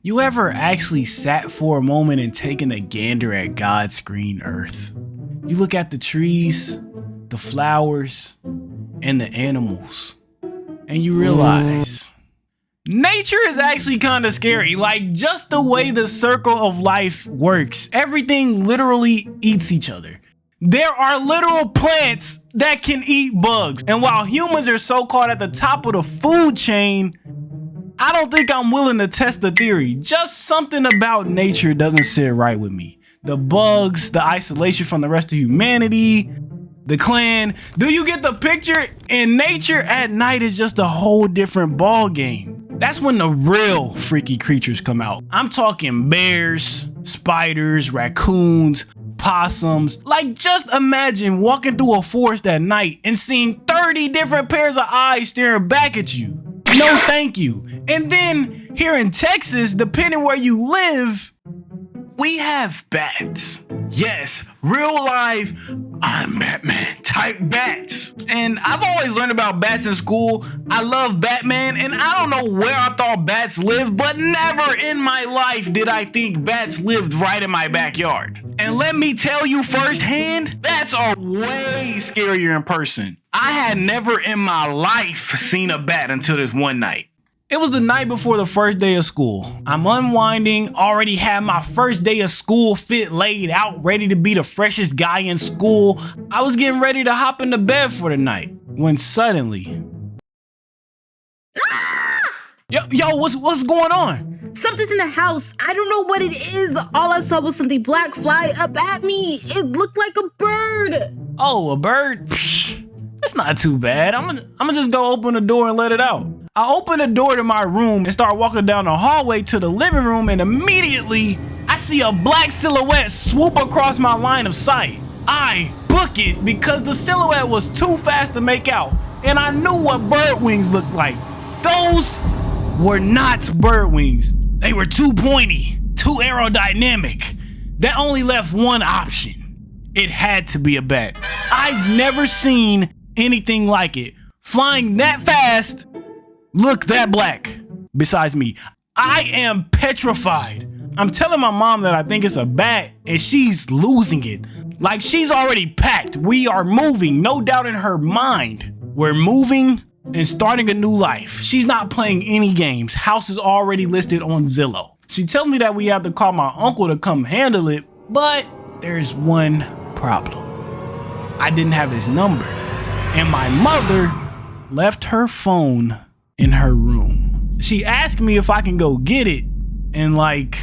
You ever actually sat for a moment and taken a gander at God's green earth? You look at the trees, the flowers, and the animals, and you realize nature is actually kind of scary. Like, just the way the circle of life works, everything literally eats each other. There are literal plants that can eat bugs, and while humans are so-called at the top of the food chain, I don't think I'm willing to test the theory. Just something about nature doesn't sit right with me. The bugs, the isolation from the rest of humanity, the clan. Do you get the picture? In nature at night is just a whole different ball game. That's when the real freaky creatures come out. I'm talking bears, spiders, raccoons, possums. Like, just imagine walking through a forest at night and seeing 30 different pairs of eyes staring back at you. No thank you. And then here in Texas, depending where you live, we have bats. Yes, real life, I'm Batman type bats. And I've always learned about bats in school. I love Batman, and I don't know where I thought bats lived, but never in my life did I think bats lived right in my backyard. And let me tell you firsthand, bats are way scarier in person. I had never in my life seen a bat until this one night. It was the night before the first day of school. I'm unwinding, already had my first day of school fit laid out, ready to be the freshest guy in school. I was getting ready to hop into bed for the night, when suddenly... Yo, what's going on? Something's in the house. I don't know what it is. All I saw was something black fly up at me. It looked like a bird. Oh, a bird? Psh, that's not too bad. I'm gonna just go open the door and let it out. I open the door to my room and start walking down the hallway to the living room, and immediately I see a black silhouette swoop across my line of sight. I book it because the silhouette was too fast to make out, and I knew what bird wings looked like. Those were not bird wings. They were too pointy, too aerodynamic. That only left one option. It had to be a bat. I've never seen anything like it. Flying that fast, look that black. Besides me, I am petrified. I'm telling my mom that I think it's a bat, and she's losing it. Like, she's already packed. We are moving, no doubt in her mind. We're moving and starting a new life. She's not playing any games. House is already listed on Zillow. She tells me that we have to call my uncle to come handle it, but there's one problem. I didn't have his number, and my mother left her phone in her room. She asked me if I can go get it, and like,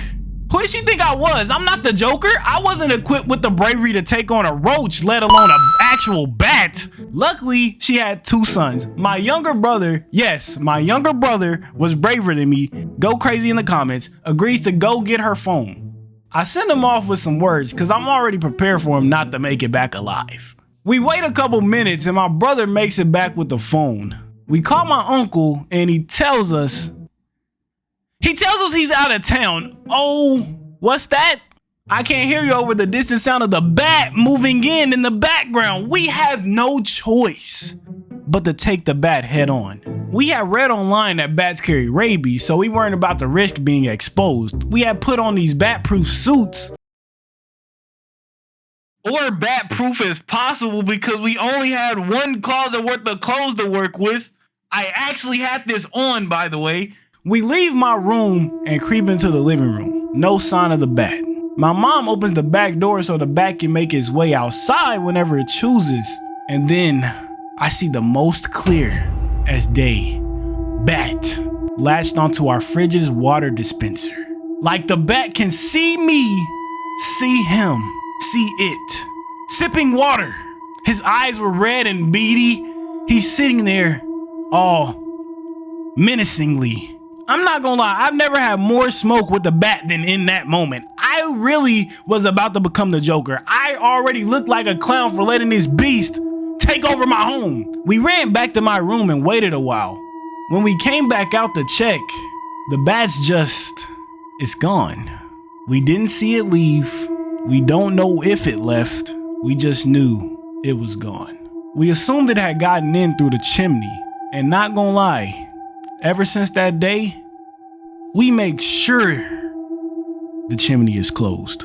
who did she think I was? I'm not the Joker. I wasn't equipped with the bravery to take on a roach, let alone an actual bat. Luckily, she had two sons. My younger brother, yes, my younger brother was braver than me. Go crazy in the comments. Agrees to go get her phone. I send him off with some words because I'm already prepared for him not to make it back alive. We wait a couple minutes and my brother makes it back with the phone. We call my uncle and he tells us he's out of town. Oh, what's that? I can't hear you over the distant sound of the bat moving in the background. We have no choice but to take the bat head on. We had read online that bats carry rabies, so we weren't about to risk being exposed. We had put on these bat-proof suits. Or bat-proof as possible because we only had one closet worth of clothes to work with. I actually had this on, by the way. We leave my room and creep into the living room. No sign of the bat. My mom opens the back door so the bat can make its way outside whenever it chooses. And then I see the most clear as day. Bat latched onto our fridge's water dispenser. Like the bat can see me, see him, see it. Sipping water. His eyes were red and beady. He's sitting there all menacingly. I'm not gonna lie, I've never had more smoke with the bat than in that moment. I really was about to become the Joker. I already looked like a clown for letting this beast take over my home. We ran back to my room and waited a while. When we came back out to check, the bat's it's gone. We didn't see it leave. We don't know if it left. We just knew it was gone. We assumed it had gotten in through the chimney, and not gonna lie, ever since that day, we make sure the chimney is closed.